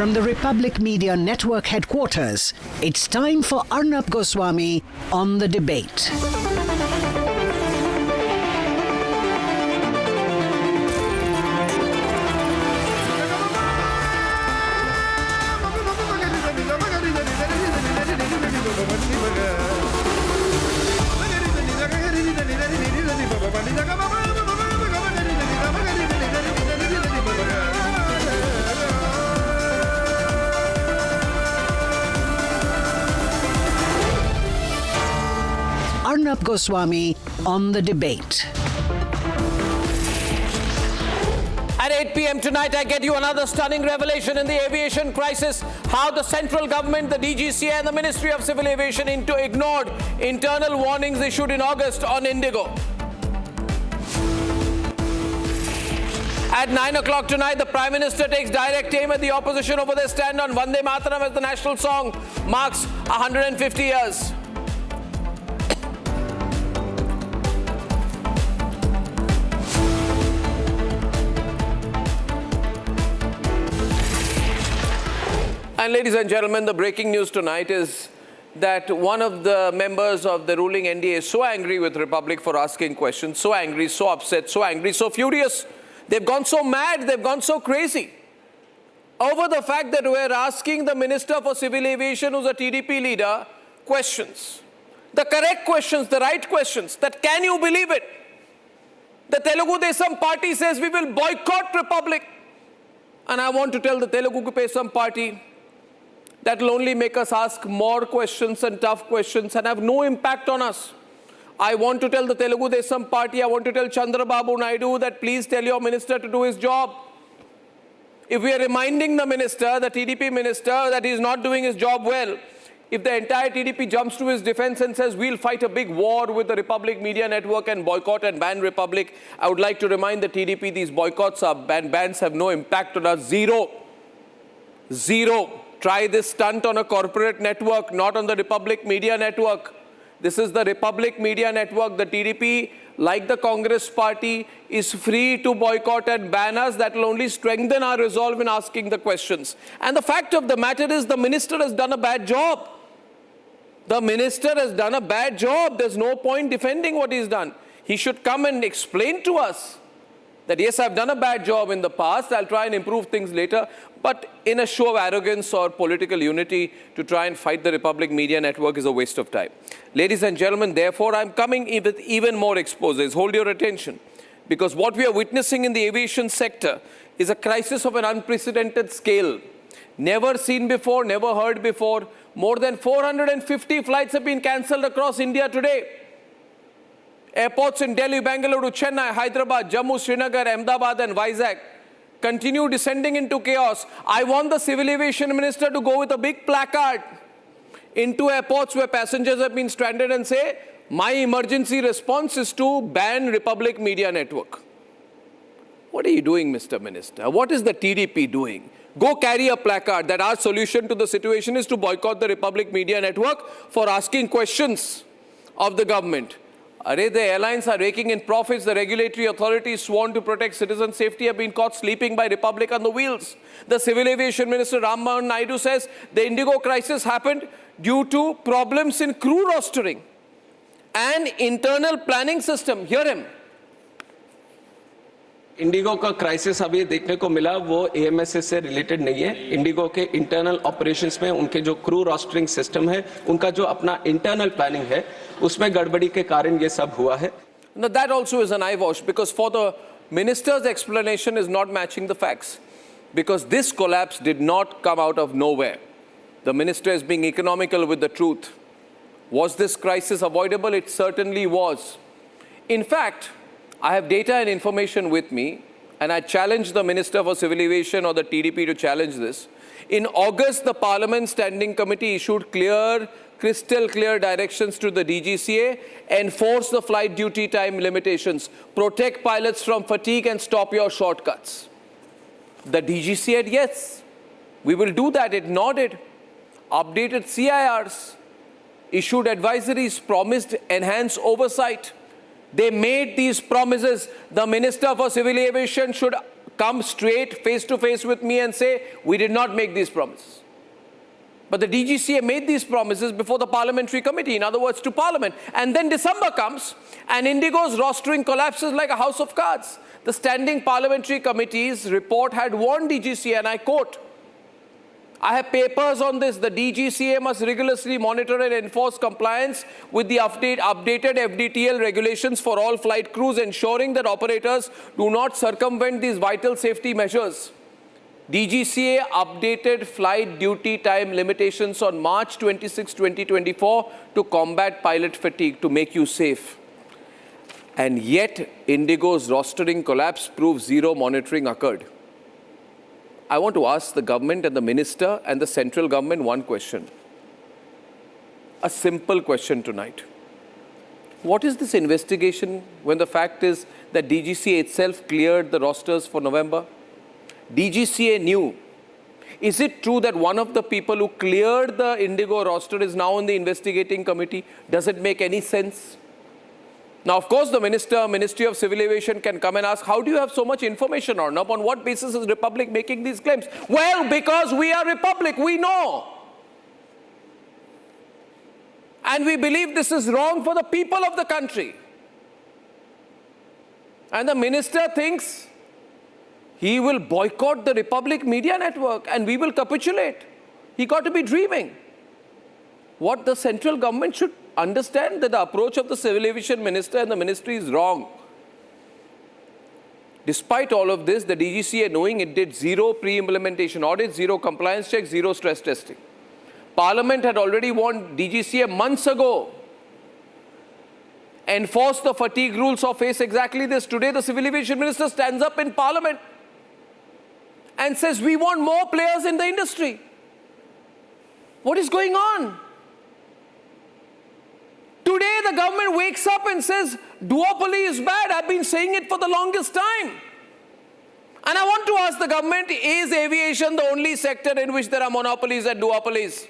From the Republic Media Network headquarters, it's time for Arnab Goswami on The Debate. Arnab Goswami on The Debate. At 8 p.m. tonight, I get you another stunning revelation in the aviation crisis. How the central government, the DGCA and the Ministry of Civil Aviation ignored internal warnings issued in August on IndiGo. At 9 o'clock tonight, the Prime Minister takes direct aim at the opposition over their stand on Vande Mataram as the national song marks 150 years. And ladies and gentlemen, the breaking news tonight is that one of the members of the ruling NDA is so angry with Republic for asking questions, so angry, so upset, so angry, so furious. They've gone so mad, they've gone so crazy over the fact that we're asking the Minister for Civil Aviation, who's a TDP leader, questions. The correct questions, the right questions, that can you believe it? The Telugu Desam party says we will boycott Republic. And I want to tell the Telugu Desam party, that will only make us ask more questions and tough questions and have no impact on us. I want to tell the Telugu Desam party, I want to tell Chandrababu Naidu that please tell your minister to do his job. If we are reminding the minister, the TDP minister, that he is not doing his job well, if the entire TDP jumps to his defense and says we'll fight a big war with the Republic Media Network and boycott and ban Republic, I would like to remind the TDP these boycotts and bans have no impact on us. Zero. Zero. Try this stunt on a corporate network, not on the Republic Media Network. This is the Republic Media Network. The TDP, like the Congress party, is free to boycott and ban us. That will only strengthen our resolve in asking the questions. And the fact of the matter is the minister has done a bad job. The minister has done a bad job. There's no point defending what he's done. He should come and explain to us that yes, I've done a bad job in the past, I'll try and improve things later, but in a show of arrogance or political unity to try and fight the Republic Media Network is a waste of time. Ladies and gentlemen, therefore, I'm coming with even more exposés. Hold your attention, because what we are witnessing in the aviation sector is a crisis of an unprecedented scale. Never seen before, never heard before. More than 450 flights have been cancelled across India today. Airports in Delhi, Bangalore, Chennai, Hyderabad, Jammu, Srinagar, Ahmedabad and Vizag continue descending into chaos. I want the Civil Aviation Minister to go with a big placard into airports where passengers have been stranded and say, my emergency response is to ban Republic Media Network. What are you doing, Mr. Minister? What is the TDP doing? Go carry a placard that our solution to the situation is to boycott the Republic Media Network for asking questions of the government. The airlines are raking in profits. The regulatory authorities sworn to protect citizen safety have been caught sleeping by Republic on the wheels. The Civil Aviation Minister Rammohan Naidu says the IndiGo crisis happened due to problems in crew rostering and internal planning system. Hear him. Indigo का crisis अभी देखने को मिला वो AMSS से related नहीं है। Indigo के इंटरनल ऑपरेशंस में उनके जो क्रू रोस्टरिंग सिस्टम है, उनका जो अपना इंटरनल प्लानिंग है, उसमें गड़बड़ी के कारण ये सब हुआ है। Now that also is an eyewash, because for the minister's explanation is not matching the facts, because this collapse did not come out of nowhere. The minister is being economical with the truth. Was this crisis avoidable? It certainly was. In fact, I have data and information with me, and I challenge the Minister for Civil Aviation or the TDP to challenge this. In August, the Parliament Standing Committee issued crystal clear directions to the DGCA, enforce the flight duty time limitations, protect pilots from fatigue and stop your shortcuts. The DGCA said, yes, we will do that. It nodded, updated CIRs, issued advisories, promised enhanced oversight. They made these promises. The Minister for Civil Aviation should come straight face to face with me and say, we did not make these promises. But the DGCA made these promises before the Parliamentary Committee, in other words, to Parliament. And then December comes, and IndiGo's rostering collapses like a house of cards. The Standing Parliamentary Committee's report had warned DGCA, and I quote, I have papers on this. The DGCA must rigorously monitor and enforce compliance with the updated FDTL regulations for all flight crews, ensuring that operators do not circumvent these vital safety measures. DGCA updated flight duty time limitations on March 26, 2024 to combat pilot fatigue, to make you safe. And yet, IndiGo's rostering collapse proves zero monitoring occurred. I want to ask the government and the minister and the central government one question. A simple question tonight. What is this investigation when the fact is that DGCA itself cleared the rosters for November? DGCA knew. Is it true that one of the people who cleared the IndiGo roster is now on the investigating committee? Does it make any sense? Now, of course, the Ministry of Civil Aviation can come and ask, how do you have so much information, Arnab? On what basis is Republic making these claims? Well, because we are Republic, we know. And we believe this is wrong for the people of the country. And the minister thinks he will boycott the Republic media network and we will capitulate. He got to be dreaming. What the central government should understand, that the approach of the Civil Aviation Minister and the Ministry is wrong. Despite all of this, the DGCA, knowing it did zero pre-implementation audits, zero compliance checks, zero stress testing. Parliament had already warned DGCA months ago. Enforce the fatigue rules or face exactly this. Today, the Civil Aviation Minister stands up in Parliament and says, we want more players in the industry. What is going on? Today, the government wakes up and says, duopoly is bad. I've been saying it for the longest time. And I want to ask the government, is aviation the only sector in which there are monopolies and duopolies?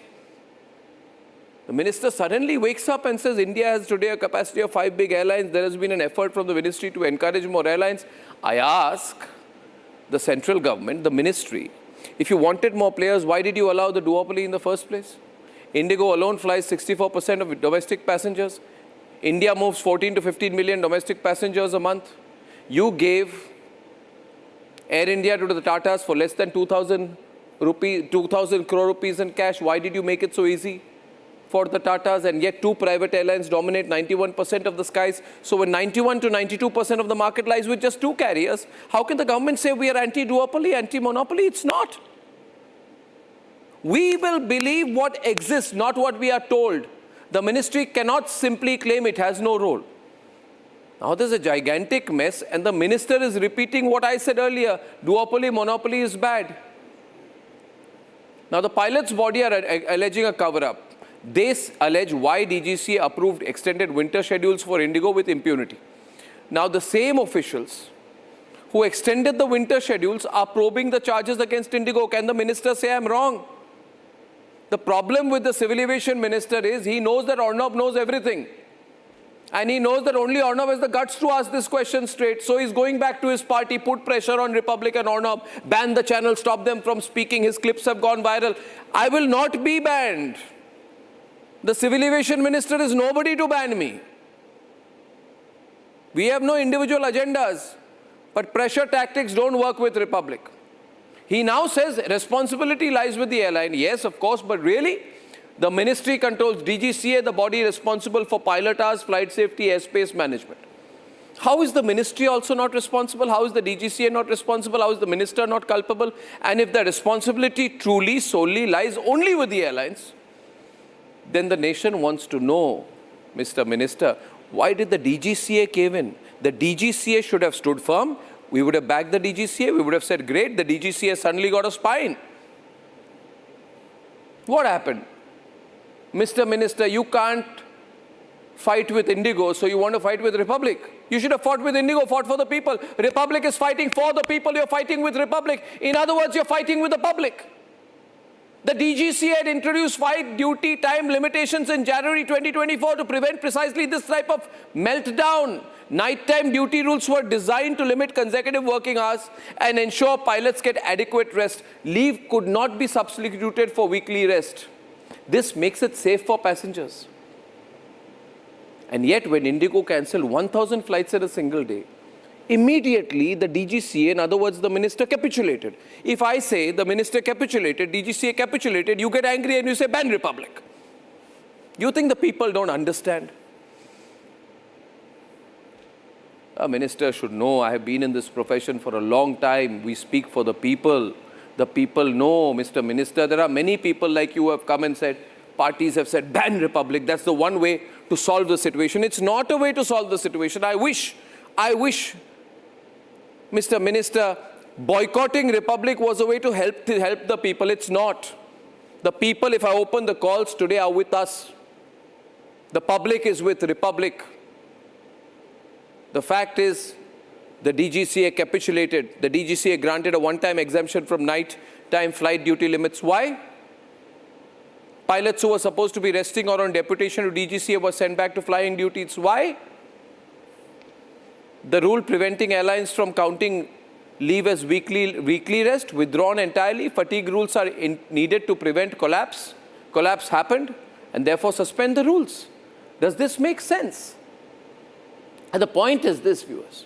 The minister suddenly wakes up and says, India has today a capacity of 5 big airlines. There has been an effort from the ministry to encourage more airlines. I ask the central government, the ministry, if you wanted more players, why did you allow the duopoly in the first place? IndiGo alone flies 64% of domestic passengers. India moves 14 to 15 million domestic passengers a month. You gave Air India to the Tatas for less than 2,000 crore rupees in cash. Why did you make it so easy for the Tatas? And yet two private airlines dominate 91% of the skies. So when 91 to 92% of the market lies with just two carriers, how can the government say we are anti-duopoly, anti-monopoly? It's not. We will believe what exists, not what we are told. The ministry cannot simply claim it has no role. Now there's a gigantic mess and the minister is repeating what I said earlier. Duopoly, monopoly is bad. Now the pilots' body are alleging a cover-up. They allege why DGCA approved extended winter schedules for IndiGo with impunity. Now the same officials who extended the winter schedules are probing the charges against IndiGo. Can the minister say I'm wrong? The problem with the Civil Aviation Minister is he knows that Arnab knows everything. And he knows that only Arnab has the guts to ask this question straight. So he's going back to his party, put pressure on Republic and Arnab, ban the channel, stop them from speaking. His clips have gone viral. I will not be banned. The Civil Aviation Minister is nobody to ban me. We have no individual agendas. But pressure tactics don't work with Republic. He now says responsibility lies with the airline. Yes, of course, but really, the ministry controls DGCA, the body responsible for pilotage, flight safety, airspace management. How is the ministry also not responsible? How is the DGCA not responsible? How is the minister not culpable? And if the responsibility truly, solely lies only with the airlines, then the nation wants to know, Mr. Minister, why did the DGCA cave in? The DGCA should have stood firm. We would have backed the DGCA. We would have said, great, the DGCA suddenly got a spine. What happened? Mr. Minister, you can't fight with IndiGo, so you want to fight with Republic. You should have fought with IndiGo, fought for the people. Republic is fighting for the people. You're fighting with Republic. In other words, you're fighting with the public. The DGCA had introduced flight duty time limitations in January 2024 to prevent precisely this type of meltdown. Nighttime duty rules were designed to limit consecutive working hours and ensure pilots get adequate rest. Leave could not be substituted for weekly rest. This makes it safe for passengers. And yet, when IndiGo cancelled 1,000 flights in a single day, immediately the DGCA, in other words, the minister capitulated. If I say the minister capitulated, DGCA capitulated, you get angry and you say ban republic. You think the people don't understand? A minister should know. I have been in this profession for a long time. We speak for the people. The people know, Mr. Minister. There are many people like you who have come and said, parties have said ban republic. That's the one way to solve the situation. It's not a way to solve the situation. I wish, Mr. Minister, boycotting republic was a way to help the people. It's not. The people, if I open the calls today, are with us. The public is with republic. The fact is, the DGCA capitulated. The DGCA granted a one-time exemption from night-time flight duty limits. Why? Pilots who were supposed to be resting or on deputation to DGCA were sent back to flying duties. Why? The rule preventing airlines from counting leave as weekly rest withdrawn entirely. Fatigue rules are needed to prevent collapse. Collapse happened, and therefore suspend the rules. Does this make sense? And the point is this, viewers.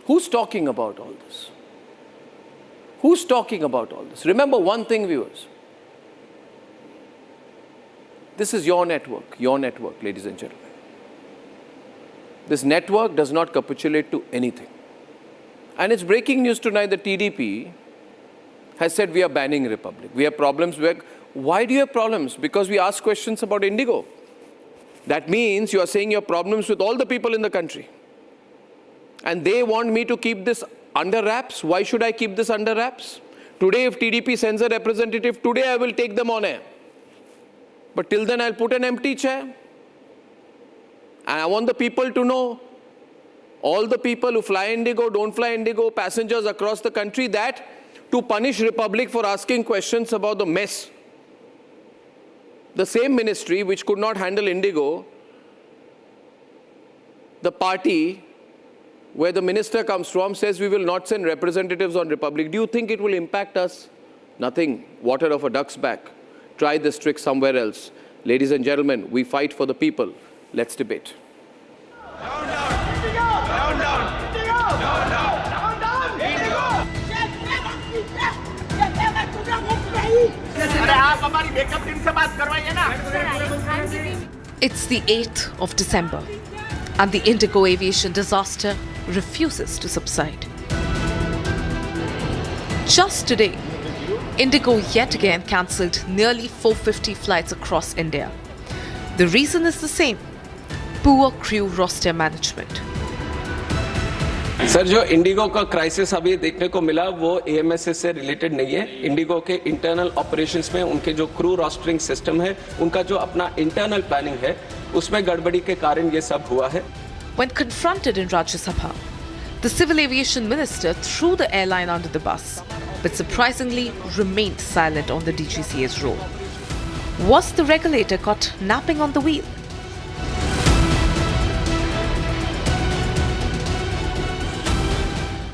Who's talking about all this? Who's talking about all this? Remember one thing, viewers. This is your network, ladies and gentlemen. This network does not capitulate to anything. And it's breaking news tonight that TDP has said we are banning republic. We have problems. Why do you have problems? Because we ask questions about IndiGo. That means you are saying you have problems with all the people in the country. And they want me to keep this under wraps. Why should I keep this under wraps? Today, if TDP sends a representative, today I will take them on air. But till then, I'll put an empty chair. And I want the people to know, all the people who fly IndiGo, don't fly IndiGo, passengers across the country, that to punish Republic for asking questions about the mess. The same ministry which could not handle IndiGo, the party where the minister comes from says we will not send representatives on Republic. Do you think it will impact us? Nothing. Water off a duck's back. Try this trick somewhere else. Ladies and gentlemen, we fight for the people. Let's debate. Down, down. IndiGo! Down, down. IndiGo! Down, down. Down, down. IndiGo! It's the 8th of December, and the IndiGo aviation disaster refuses to subside. Just today, IndiGo yet again cancelled nearly 450 flights across India. The reason is the same: poor crew roster management. Sir, जो Indigo का crisis अभी देखने को मिला वो AMSS से related नहीं है. इंडिगो के इंटरनल ऑपरेशंस में उनके जो क्रू रोस्टरिंग सिस्टम है, उनका जो अपना इंटरनल प्लानिंग है, उसमें गड़बड़ी के कारण ये सब हुआ है. When confronted in Rajya Sabha, the Civil Aviation Minister threw the airline under the bus, but surprisingly remained silent on the DGCA's role. Was the regulator caught napping on the wheel?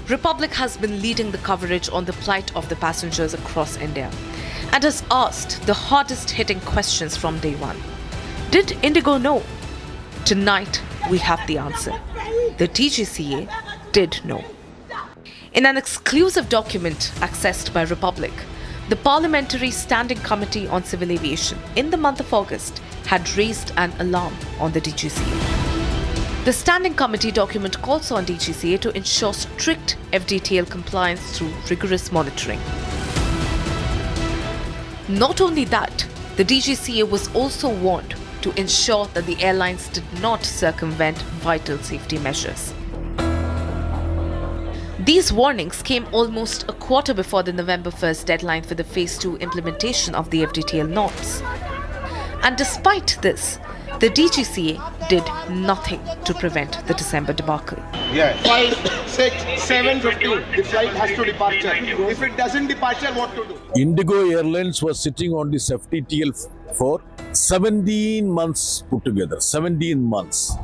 Republic has been leading the coverage on the plight of the passengers across India and has asked the hardest-hitting questions from day one. Did IndiGo know? Tonight, we have the answer. The DGCA did know. In an exclusive document accessed by Republic, the Parliamentary Standing Committee on Civil Aviation in the month of August had raised an alarm on the DGCA. The Standing Committee document calls on DGCA to ensure strict FDTL compliance through rigorous monitoring. Not only that, the DGCA was also warned to ensure that the airlines did not circumvent vital safety measures. These warnings came almost a quarter before the November 1st deadline for the Phase 2 implementation of the FDTL norms. And despite this, the DGCA did nothing to prevent the December debacle. Yeah. 5, 6, 7:50. The flight has to departure. If it doesn't departure, what to do? IndiGo Airlines was sitting on this FTTL for 17 months put together. 17 months.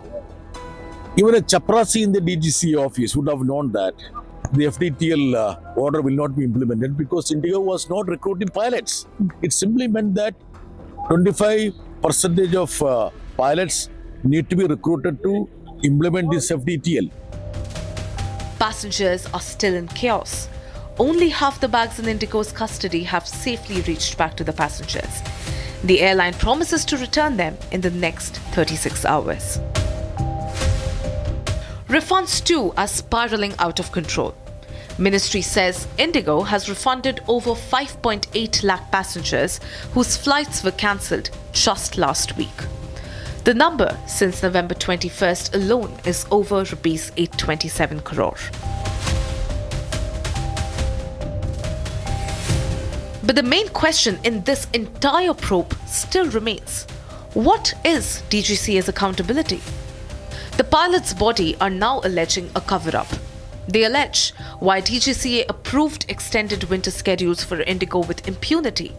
Even a chaprasi in the DGCA office would have known that the FTTL order will not be implemented because IndiGo was not recruiting pilots. It simply meant that 25% of pilots need to be recruited to implement this FTTL. Passengers are still in chaos. Only half the bags in IndiGo's custody have safely reached back to the passengers. The airline promises to return them in the next 36 hours. Refunds too are spiraling out of control. Ministry says IndiGo has refunded over 5.8 lakh passengers whose flights were cancelled just last week. The number since November 21st alone is over rupees 827 crore. But the main question in this entire probe still remains: what is DGCA's accountability? The pilots' body are now alleging a cover-up. They allege why DGCA approved extended winter schedules for IndiGo with impunity.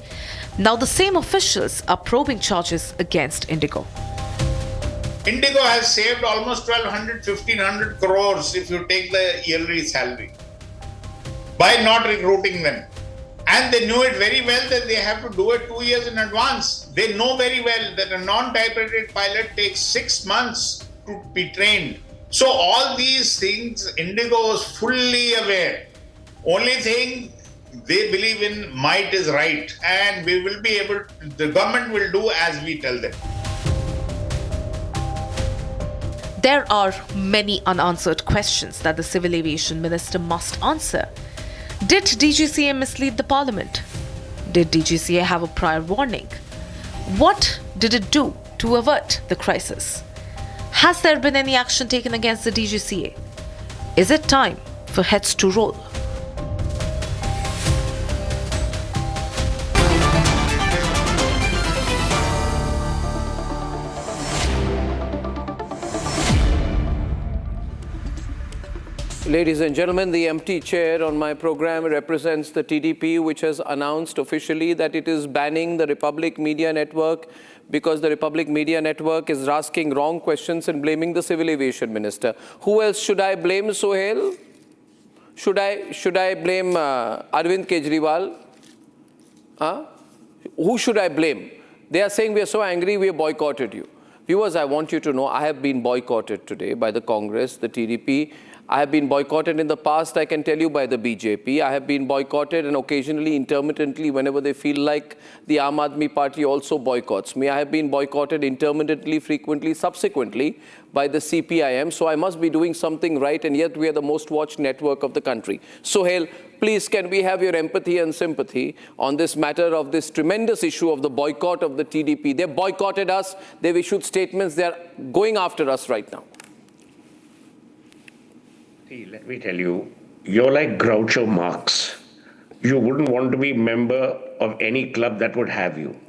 Now the same officials are probing charges against IndiGo. IndiGo has saved almost 1,200, 1,500 crores if you take the yearly salary by not recruiting them. And they knew it very well that they have to do it 2 years in advance. They know very well that a non-type-rated pilot takes 6 months to be trained. So all these things, IndiGo is fully aware. Only thing they believe in might is right, and we will be able, the government will do as we tell them. There are many unanswered questions that the Civil Aviation Minister must answer. Did DGCA mislead the Parliament? Did DGCA have a prior warning? What did it do to avert the crisis? Has there been any action taken against the DGCA? Is it time for heads to roll? Ladies and gentlemen, the empty chair on my program represents the TDP, which has announced officially that it is banning the Republic Media Network because the Republic Media Network is asking wrong questions and blaming the Civil Aviation Minister. Who else should I blame, Sohail? Should I blame Arvind Kejriwal? Who should I blame? They are saying we are so angry, we have boycotted you. Viewers, I want you to know I have been boycotted today by the Congress, the TDP. I have been boycotted in the past, I can tell you, by the BJP. I have been boycotted and occasionally, intermittently, whenever they feel like, the Aam Aadmi Party also boycotts me. I have been boycotted intermittently, frequently, subsequently by the CPIM. So I must be doing something right, and yet we are the most watched network of the country. Sohail, please, can we have your empathy and sympathy on this matter of this tremendous issue of the boycott of the TDP? They boycotted us, they've issued statements, they're going after us right now. See, let me tell you, you're like Groucho Marx. You wouldn't want to be a member of any club that would have you.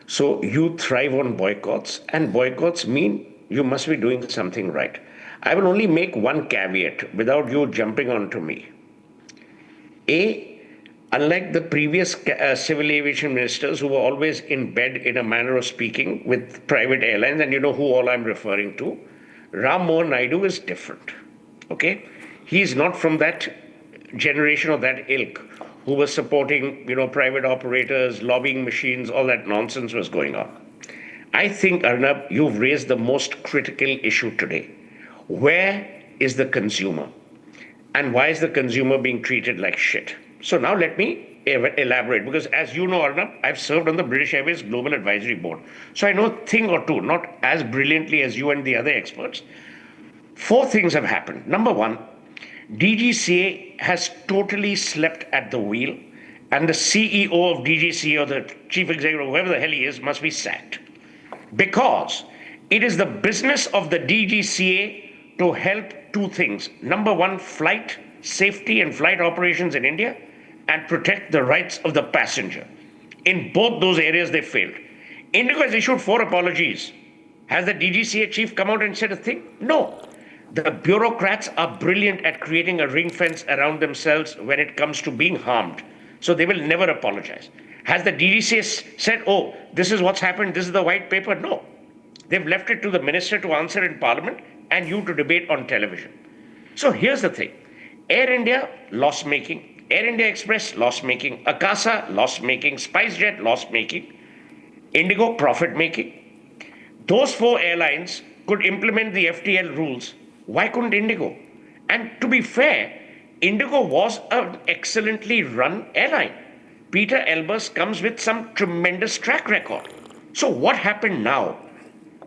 So you thrive on boycotts, and boycotts mean you must be doing something right. I will only make one caveat without you jumping onto me. A, unlike the previous civil aviation ministers who were always in bed, in a manner of speaking, with private airlines, and you know who all I'm referring to, Ram Mohan Naidu is different. Okay? He's not from that generation or that ilk who was supporting, private operators, lobbying machines, all that nonsense was going on. I think, Arnab, you've raised the most critical issue today. Where is the consumer? And why is the consumer being treated like shit? So now let me elaborate, because as you know, Arnab, I've served on the British Airways Global Advisory Board. So I know a thing or two, not as brilliantly as you and the other experts. 4 things have happened. Number 1, DGCA has totally slept at the wheel, and the CEO of DGCA, or the chief executive, whoever the hell he is, must be sacked. Because it is the business of the DGCA to help 2 things. Number 1, flight safety and flight operations in India, and protect the rights of the passenger. In both those areas, they failed. IndiGo has issued 4 apologies Has the DGCA chief come out and said a thing? No. The bureaucrats are brilliant at creating a ring fence around themselves when it comes to being harmed. So they will never apologize. Has the DGCA said, oh, this is what's happened, this is the white paper? No. They've left it to the minister to answer in Parliament and you to debate on television. So here's the thing. Air India, loss-making. Air India Express, loss-making. Akasa, loss-making. SpiceJet, loss-making. IndiGo, profit-making. Those 4 airlines could implement the FTL rules. Why couldn't IndiGo? And to be fair, IndiGo was an excellently run airline. Peter Elbers comes with some tremendous track record. So what happened now?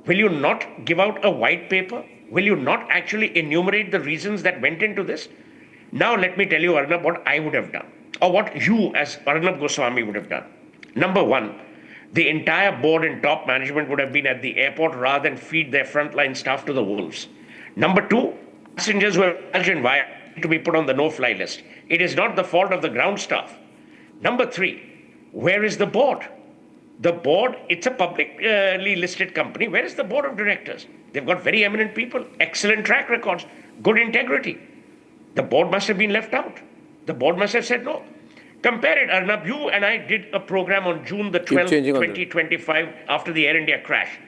Will you not give out a white paper? Will you not actually enumerate the reasons that went into this? Now let me tell you, Arnab, what I would have done, or what you as Arnab Goswami would have done. Number one, the entire board and top management would have been at the airport rather than feed their frontline staff to the wolves. Number two, passengers were imagined why to be put on the no-fly list. It is not the fault of the ground staff. Number three, where is the board? The board, it's a publicly listed company. Where is the board of directors? They've got very eminent people, excellent track records, good integrity. The board must have been left out. The board must have said no. Compare it, Arnab. You and I did a program on June the 12th, 2025, after the Air India crash.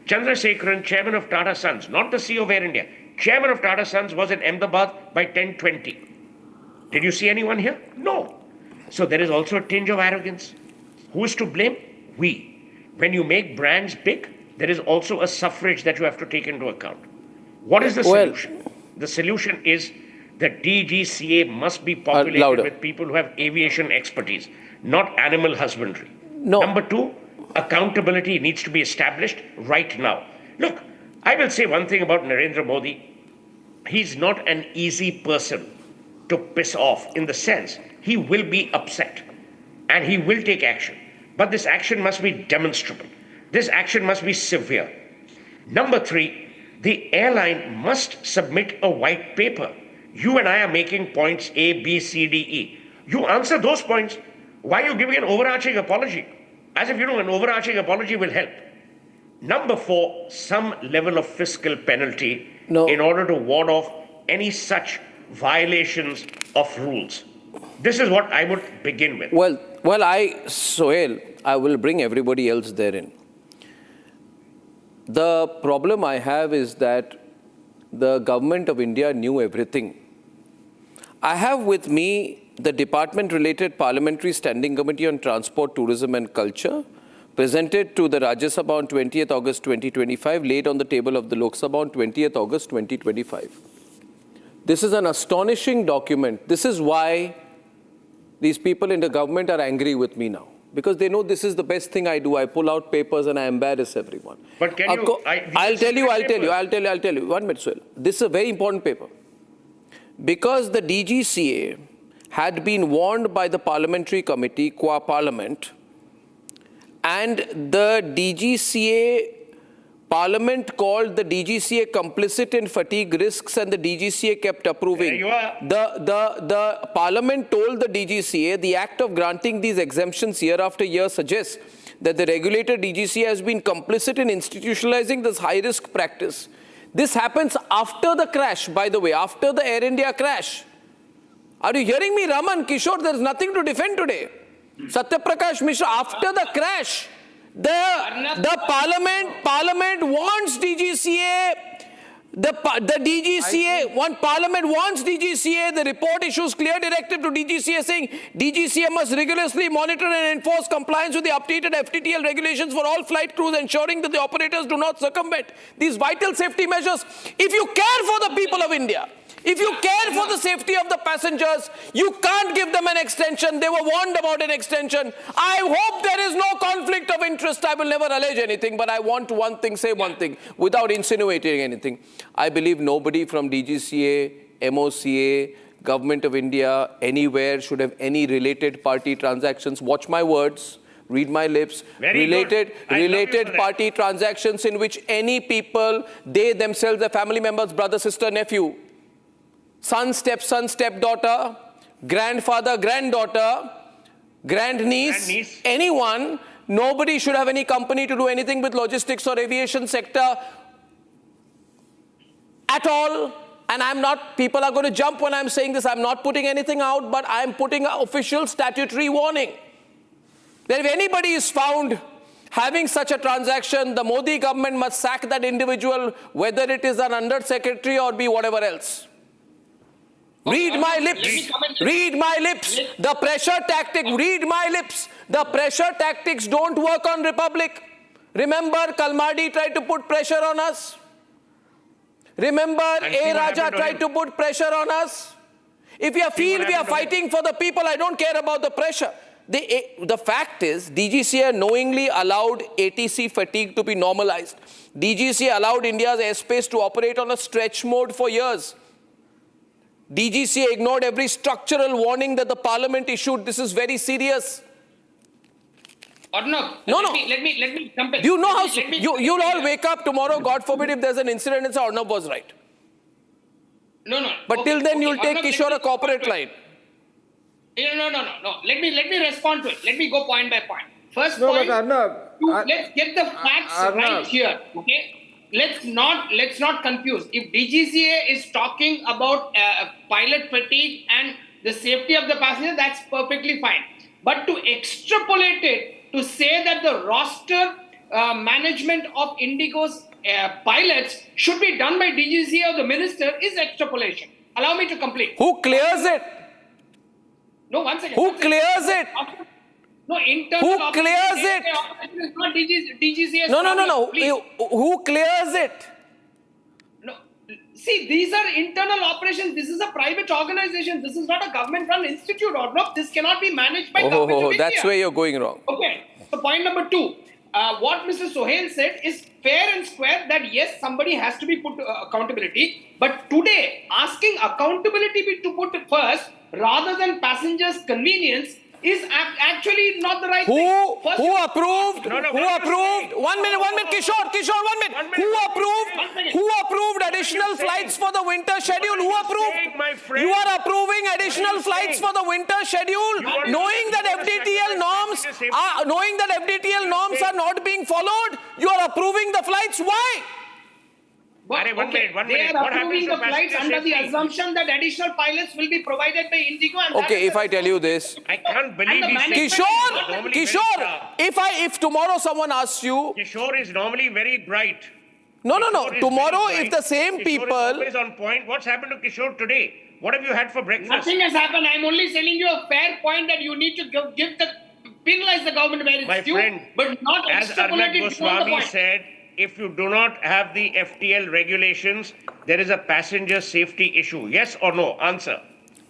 Chandrasekharan, chairman of Tata Sons, not the CEO of Air India, chairman of Tata Sons was in Ahmedabad by 10:20. Did you see anyone here? No. So there is also a tinge of arrogance. Who is to blame? We. When you make brands big, there is also a suffrage that you have to take into account. What is the solution? The solution is the DGCA must be populated with people who have aviation expertise, not animal husbandry. No. Number two, accountability needs to be established right now. Look, I will say one thing about Narendra Modi. He's not an easy person to piss off, in the sense he will be upset and he will take action. But this action must be demonstrable. This action must be severe. Number three, the airline must submit a white paper. You and I are making points A, B, C, D, E. You answer those points. Why are you giving an overarching apology? As if, an overarching apology will help. Number four, some level of fiscal penalty in order to ward off any such violations of rules. This is what I would begin with. Sohail, I will bring everybody else therein. The problem I have is that the government of India knew everything. I have with me the department-related Parliamentary Standing Committee on Transport, Tourism and Culture, presented to the Rajya Sabha on 20th August 2025, laid on the table of the Lok Sabha on 20th August 2025. This is an astonishing document. This is why these people in the government are angry with me now. Because they know this is the best thing I do. I pull out papers and I embarrass everyone. But can I'll tell you. 1 minute, Suhail. This is a very important paper. Because the DGCA had been warned by the Parliamentary Committee, qua Parliament, and the DGCA, Parliament called the DGCA complicit in fatigue risks and the DGCA kept approving. There you are. The Parliament told the DGCA the act of granting these exemptions year after year suggests that the regulator DGCA has been complicit in institutionalizing this high-risk practice. This happens after the crash, by the way, after the Air India crash. Are you hearing me, Raman, Kishore? There is nothing to defend today. Satyaprakash Mishra, after the crash, the Parliament wants DGCA. The DGCA, Parliament wants DGCA. The report issues clear directive to DGCA saying DGCA must rigorously monitor and enforce compliance with the updated FTTL regulations for all flight crews, ensuring that the operators do not circumvent these vital safety measures. If you care for the people of India, if you care for the safety of the passengers, you can't give them an extension. They were warned about an extension. I hope there is no conflict of interest. I will never allege anything, but I want one thing, say one thing, without insinuating anything. I believe nobody from DGCA, MOCA, Government of India, anywhere should have any related party transactions. Watch my words. Read my lips. Related party transactions in which any people, they themselves, their family members, brother, sister, nephew, son, stepdaughter, grandfather, granddaughter, grandniece, anyone Nobody should have any company to do anything with logistics or aviation sector at all. And I'm not, people are going to jump when I'm saying this. I'm not putting anything out, but I'm putting an official statutory warning that if anybody is found having such a transaction, the Modi government must sack that individual, whether it is an undersecretary or be whatever else. Read my lips. Read my lips. The pressure tactic. Read my lips. The pressure tactics don't work on Republic. Remember, Kalmadi tried to put pressure on us. Remember, A. Raja tried to put pressure on us. If you feel we are fighting for the people, I don't care about the pressure. The fact is, DGCA knowingly allowed ATC fatigue to be normalized. DGCA allowed India's airspace to operate on a stretch mode for years. DGCA ignored every structural warning that the Parliament issued. This is very serious. Arnab, no. Let me jump in. Do you know how you'll all wake up tomorrow, God forbid, if there's an incident and say Arnab was right. No. But till then, you'll take Kishore a corporate line. No. Let me respond to it. Let me go point by point. First But point. Arnab, Let's get the facts right here. Okay. Let's not confuse. If DGCA is talking about pilot fatigue and the safety of the passenger, that's perfectly fine. But to extrapolate it, to say that the roster management of IndiGo's pilots should be done by DGCA or the minister is extrapolation. Allow me to complete. Who clears it? No, one second. Who clears it? No, internal. Who clears it? Is not DGCA. No. Who clears it? No. See, these are internal operations. This is a private organization. This is not a government-run institute, or no. This cannot be managed by government of India. That's where you're going wrong. Okay. So point number 2. What Mr. Sohail said is fair and square that yes, somebody has to be put to accountability. But today, asking accountability to put first rather than passengers' convenience is actually not the right thing. Who approved? Who approved? One minute, Kishore, 1 minute. Who approved additional flights for the winter schedule? Who approved? You are approving additional flights for the winter schedule, knowing that FDTL norms are not being followed. You are approving the flights. Why? One minute. They are approving the flights under the assumption that additional pilots will be provided by IndiGo. And okay, if I tell you this, I can't believe these Kishore, if tomorrow someone asks you, Kishore is normally very bright. No. Tomorrow, if the same people, Kishore is always on point. What's happened to Kishore today? What have you had for breakfast? Nothing has happened. I'm only telling you a fair point that you need to penalize the government where it's due, friend, but not as extrapolate Arnab it beyond the Goswami point. said, if you do not have the FTL regulations, there is a passenger safety issue. Yes or no? Answer.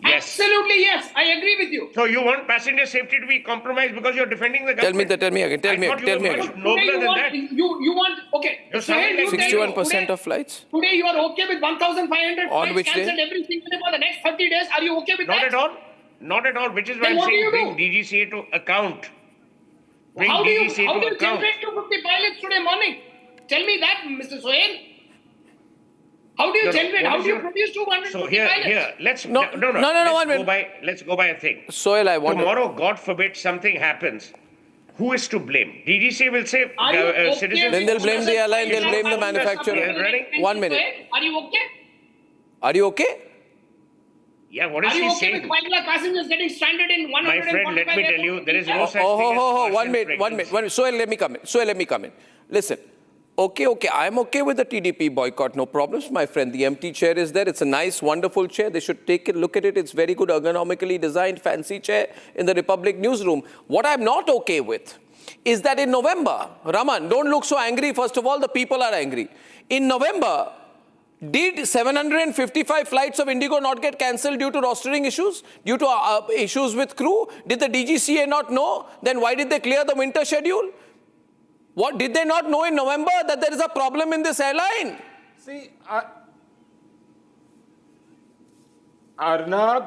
Yes. Absolutely yes. I agree with you. So you want passenger safety to be compromised because you're defending the government? Tell me again. Tell me again. Nobler than that. You want, okay. You're So sounding like 61% of flights? Today you are okay with 1,500 On flights which day? cancelled every single day for the next 30 days. Are you okay with Not that? at all. Not at all. Which is why Then I'm what do saying you bring do? DGCA to account. Bring How do you DGCA to account. generate 250 pilots today morning? Tell me that, Mr. Sohail. How do you generate? How do you produce 250 So pilots? let's 1 minute. Let's go by a thing. Sohail, I want Tomorrow, God forbid, something happens. Who is to blame? DGCA will say Are you okay citizens. Then they'll blame the airline, they'll blame the manufacturer. Running? 1 minute. Are you okay? Are you okay? Yeah, what is Are you he okay saying? with 5 lakh passengers getting stranded in 145 My friend, let me tell you, there is no such thing as 1 minute. partial Sohail, let me come in. Listen. Okay, I'm okay with the TDP boycott, no problems, my friend. The empty chair is there. It's a nice, wonderful chair. They should take a look at it. It's very good, ergonomically designed, fancy chair in the Republic newsroom. What I'm not okay with is that in November, Raman, don't look so angry. First of all, the people are angry. In November, did 755 flights of IndiGo not get cancelled due to rostering issues? Due to issues with crew? Did the DGCA not know? Then why did they clear the winter schedule? What did they not know in November that there is a problem in this airline? see, Arnab,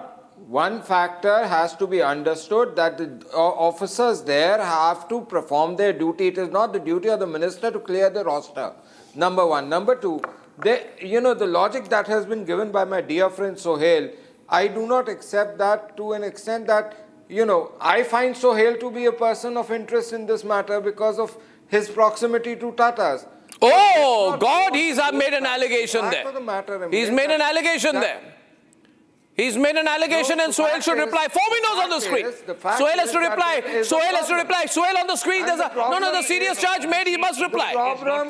one factor has to be understood that the officers there have to perform their duty. It is not the duty of the minister to clear the roster. Number one. Number two, the logic that has been given by my dear friend Sohail, I do not accept that to an extent that I find Sohail to be a person of interest in this matter because of his proximity to Tatas. Oh, God, he's made an allegation there. He's made an allegation there. He's made an allegation and Sohail should reply. 4 windows on the screen. Sohail has to reply. Sohail has to reply. Sohail on the screen. There's the serious charge made. He must reply.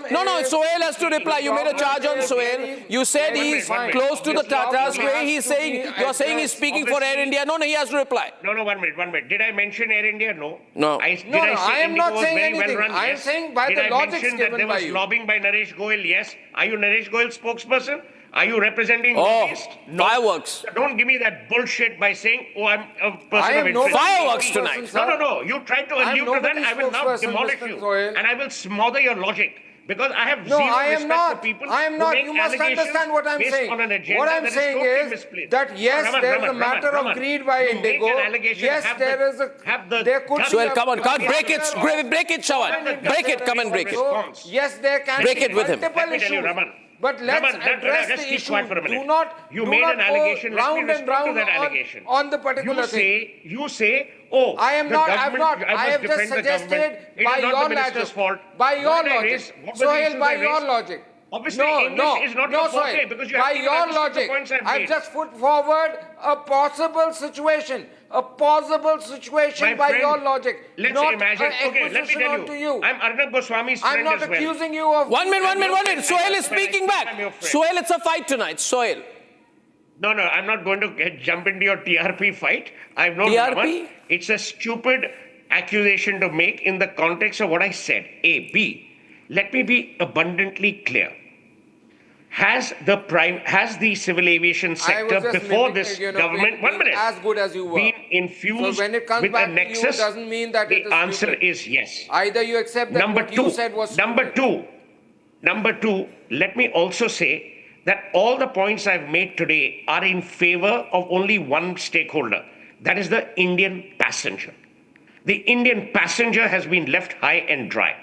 No, Sohail has to reply. You made a charge on Sohail. You said he's close to the Tatas. He's saying, you're saying he's speaking for Air India. No, he has to reply. No, 1 minute. Did I mention Air India? No. No. I am not saying anything. I am saying by the logic given by you. Did I mention that there was lobbying by Naresh Goyal? Yes. Are you Naresh Goyal's spokesperson? Are you representing Northeast? No. Fireworks. Don't give me that bullshit by saying, I'm a person of interest. Fireworks tonight. No. You tried to allude to that. I will now demolish you. And I will smother your logic. Because I have zero respect for people who make you must understand what I'm saying. What I'm saying is that yes, there is a matter of greed by IndiGo. Yes, there is a... There could be... Sohail, come on. Break it, Shawan. Break it. Come and break it. Yes, there can break it with him. Let me tell you, Raman. But let's address the issue. Do not made an allegation. Let me respond to that allegation. On the particular thing. You say, oh, I am not. I have just suggested by your logic. By your logic. Sohail, by your logic. Obviously, English is not your forte because you have to understand the points I've made. I've just put forward a possible situation. A possible situation by your logic. Let's imagine. Okay, let me tell you. I'm Arnab Goswami's friend as well. I'm not accusing you of... 1 minute. Sohail is speaking back. Sohail, it's a fight tonight. Sohail. No, I'm not going to jump into your TRP fight. I've known TRP? It's a stupid accusation to make in the context of what I said. A. B. Let me be abundantly clear. Has the civil aviation sector before this government, 1 minute, as good as you were, been infused so when it comes with back a nexus? to you, doesn't mean that the it is answer stupid. is yes. Either you accept that what you said was Number two, let me also say that all the points I've made today are in favor of only one stakeholder. That is the Indian passenger. The Indian passenger has been left high and dry.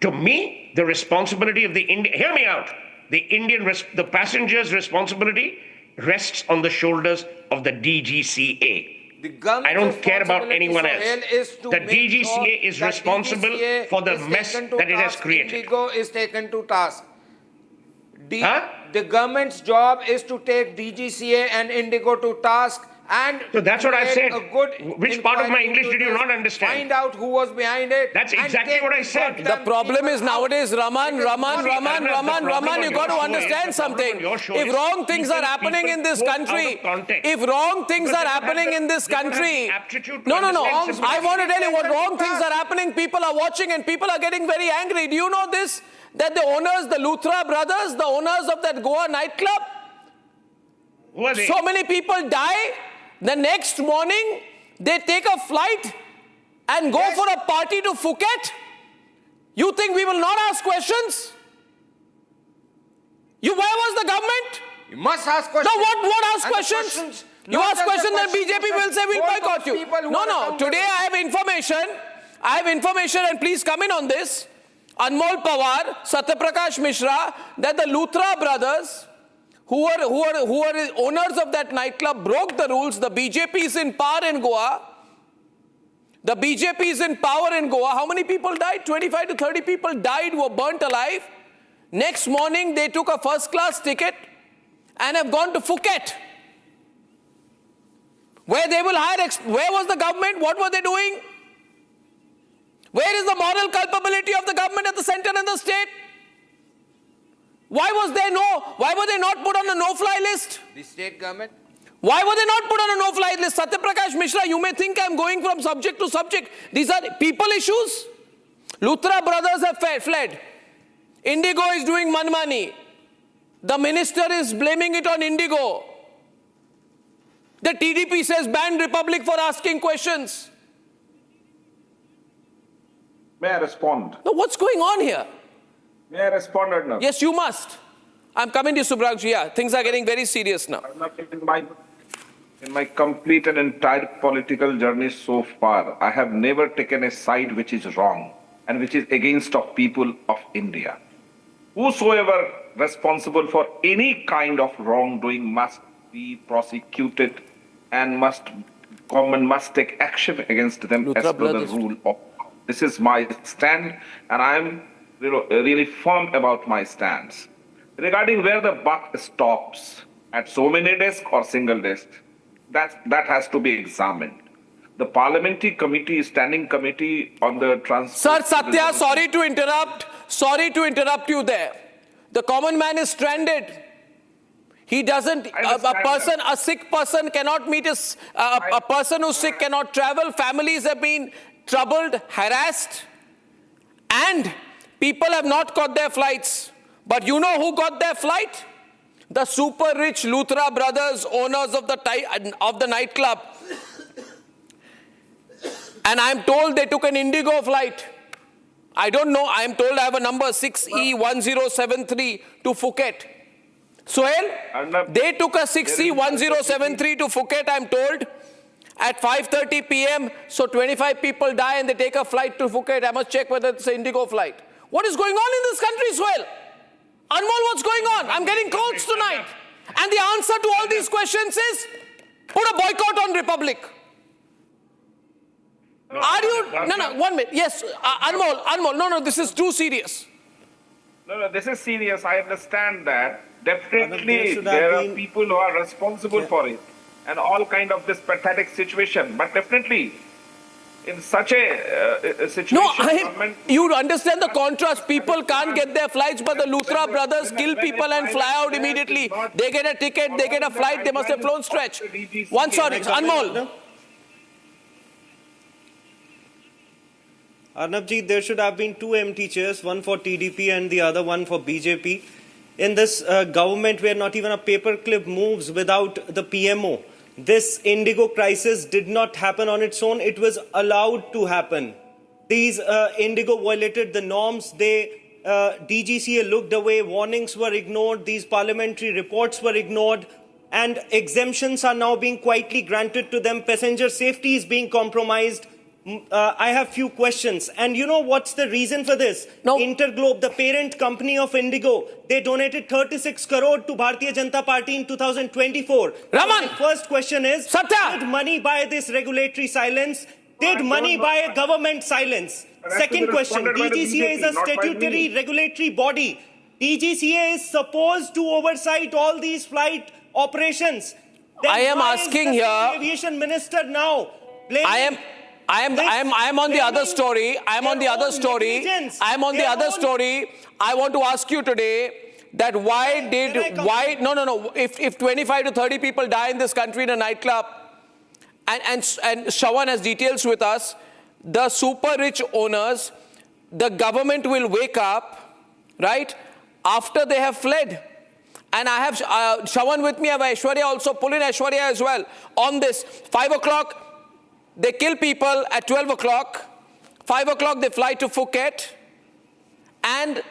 To me, the responsibility of hear me out. The passenger's responsibility rests on the shoulders of the DGCA. I don't care about anyone else. The DGCA is responsible for the mess that it has created. IndiGo is taken to task. The government's job is to take DGCA and IndiGo to task. And so that's what I said. Which part of my English did you not understand? Find out who was behind it. That's exactly what I said. The problem is nowadays, Raman, you got to understand something. If wrong things are happening in this country, no. I want to tell you what wrong things are happening. People are watching and people are getting very angry. Do you know this? That the owners, the Luthra brothers, the owners of that Goa nightclub, who are they? So many people die. The next morning, they take a flight and go for a party to Phuket. You think we will not ask questions? Where was the government? You must ask questions. No, what ask questions? You ask questions, then BJP will say we'll boycott you. No. Today I have information and please come in on this. Anmol Pawar, Satyaprakash Mishra, that the Luthra brothers, who are owners of that nightclub, broke the rules. The BJP is in power in Goa. How many people died? 25 to 30 people died, were burnt alive. Next morning, they took a first-class ticket and have gone to Phuket, where they will hire... Where was the government? What were they doing? Where is the moral culpability of the government at the center and the state? Why were they not put on a no-fly list? The state government? Why were they not put on a no-fly list? Satyaprakash Mishra, you may think I'm going from subject to subject. These are people issues. Luthra brothers have fled. IndiGo is doing manmani. The minister is blaming it on IndiGo. The TDP says ban Republic for asking questions. May I respond? Now, what's going on here? May I respond, Arnab? Yes, you must. I'm coming to you, Subhranshu. Yeah, things are getting very serious now. In my complete and entire political journey so far, I have never taken a side which is wrong and which is against of people of India. Whosoever responsible for any kind of wrongdoing must be prosecuted and must government must take action against them as per the rule of. This is my stand, and I am really firm about my stance. Regarding where the buck stops, at so many desks or single desk, that has to be examined. The Parliamentary Committee, Standing Committee on the Transport... Sir, Satya, sorry to interrupt. Sorry to interrupt you there. The common man is stranded. He doesn't, a sick person cannot meet a person who's sick cannot travel. Families have been troubled, harassed, and people have not got their flights. But you know who got their flight? The super rich Luthra brothers, owners of the nightclub. And I'm told they took an IndiGo flight. I don't know. I'm told I have a number 6E1073 to Phuket. Sohail, they took a 6E1073 to Phuket, I'm told, at 5:30 p.m. So 25 people die and they take a flight to Phuket. I must check whether it's an IndiGo flight. What is going on in this country, Sohail? Anmol, what's going on? I'm getting calls tonight. And the answer to all these questions is, put a boycott on Republic. Are you... No, 1 minute. Yes, Anmol, no, this is too serious. No, this is serious. I understand that. Definitely, there are people who are responsible for it and all kind of this pathetic situation. But definitely, in such a situation... you understand the contrast. People can't get their flights, but the Luthra brothers kill people and fly out immediately. They get a ticket, they get a flight, they must have flown stretch. One, sorry, Anmol. Arnabji, there should have been 2 empty chairs, one for TDP and the other one for BJP. In this government where not even a paperclip moves without the PMO, this IndiGo crisis did not happen on its own. It was allowed to happen. These IndiGo violated the norms. DGCA looked away. Warnings were ignored. These parliamentary reports were ignored. And exemptions are now being quietly granted to them. Passenger safety is being compromised. I have few questions. And you know what's the reason for this? No. Interglobe, the parent company of IndiGo, they donated 36 crore to Bharatiya Janata Party in 2024. Raman! So my first question is, Satya! did money buy this regulatory silence? Did money buy a government silence? Second question, DGCA is a statutory regulatory body. DGCA is supposed to oversight all these flight operations. Then I am why asking is the here... Aviation Minister now blaming... I am on the other story. I am on the other story. I want to ask you today that if 25 to 30 people die in this country in a nightclub, and Shravan has details with us, the super rich owners, the government will wake up, right, after they have fled. And I have Shravan with me, I have Aishwarya also, pull in Aishwarya as well on this. 5 o'clock. They kill people at 12 o'clock. 5 o'clock, they fly to Phuket. And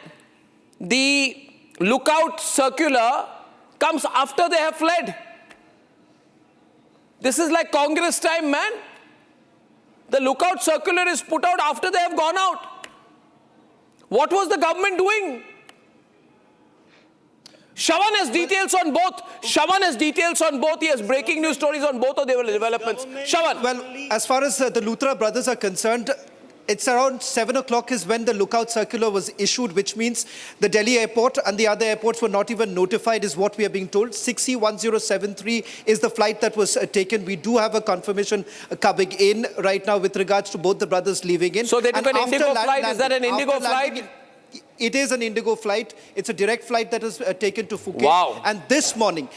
the lookout circular comes after they have fled. This is like Congress time, man. The lookout circular is put out after they have gone out. What was the government doing? Shravan has details on both. He has breaking news stories on both of their developments. Shravan. Well, as far as the Luthra brothers are concerned, it's around 7 o'clock is when the lookout circular was issued, which means the Delhi airport and the other airports were not even notified, is what we are being told. 6E1073 is the flight that was taken. We do have a confirmation coming in right now with regards to both the brothers leaving in. So they took an IndiGo flight. Is that an IndiGo flight? It is an IndiGo flight. It's a direct flight that is taken to Phuket. Wow. And this morning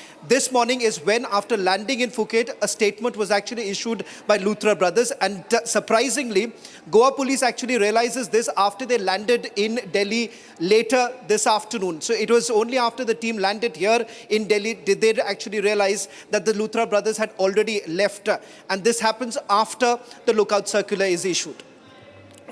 is when, after landing in Phuket, a statement was actually issued by Luthra brothers. And surprisingly, Goa police actually realizes this after they landed in Delhi later this afternoon. So it was only after the team landed here in Delhi did they actually realize that the Luthra brothers had already left. And this happens after the lookout circular is issued.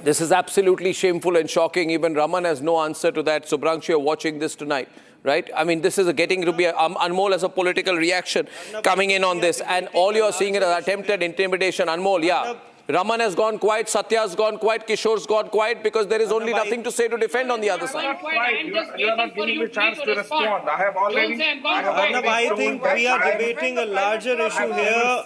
This is absolutely shameful and shocking. Even Raman has no answer to that. Subrangshu, you're watching this tonight, right? I mean, this is getting to be Anmol as a political reaction coming in on this. And all you're seeing is attempted intimidation. Anmol, yeah. Raman has gone quiet, Satya's gone quiet, Kishore's gone quiet because there is only nothing to say to defend on the other side. You are not giving me a chance to respond. I have already... Arnab, I think we are debating a larger issue here.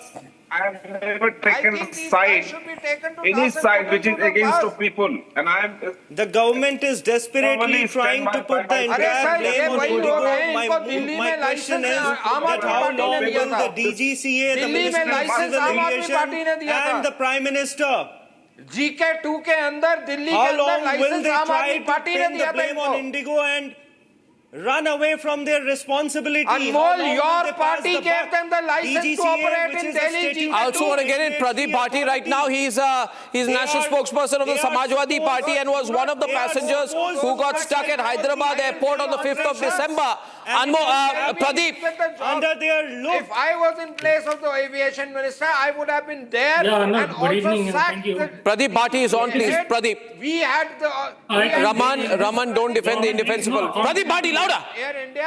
I have never taken a these side, guys should be taken to any task and side put which is into the against the bus. people. And I am. The government is desperately Normally trying stand to put the by my entire side. blame on वही हो IndiGo. गए, इनको Delhi My में question licence is आम that आदमी how party long ने दिया will था। the DGCA, the दिल्ली में Minister of लाइसेंस Civil आम आदमी पार्टी ने Aviation दिया था। and the Prime Minister, GK2 के अंदर दिल्ली के how अंदर long will लाइसेंस they आम try आदमी to पार्टी ने pin दिया the blame था on इनको। IndiGo and run away from their responsibility? How Anmol, long will your they pass party the gave buck? them the license to DGCA, operate which in is a Delhi, state- I also want to get in Pradeep Bharti right now. He's national spokesperson of the Samajwadi Party and was one of the passengers who got stuck at Hyderabad airport on the 5th of December. Pradeep. Under their look. If I was in place of the aviation minister, I would have been there Yeah, no, and good also evening and sacked thank you. the- Pradeep Bharti is on, please. Pradeep. We had the Raman, don't defend the indefensible. Pradeep Bharti, louder. Air India.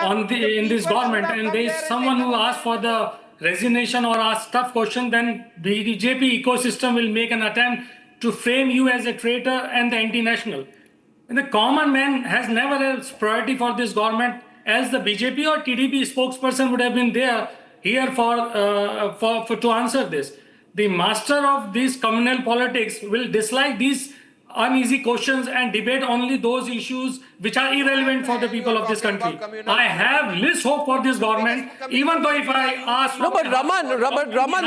In this government, and there is someone who asks for the resignation or asks tough question, then the BJP ecosystem will make an attempt to frame you as a traitor and the anti-national. And the common man has never a priority for this government, as the BJP or TDP spokesperson would have been there here for to answer this. The master of this communal politics will dislike these uneasy questions and debate only those issues which are irrelevant for the people of this country. I have less hope for this government, even though if I ask... No, but Raman,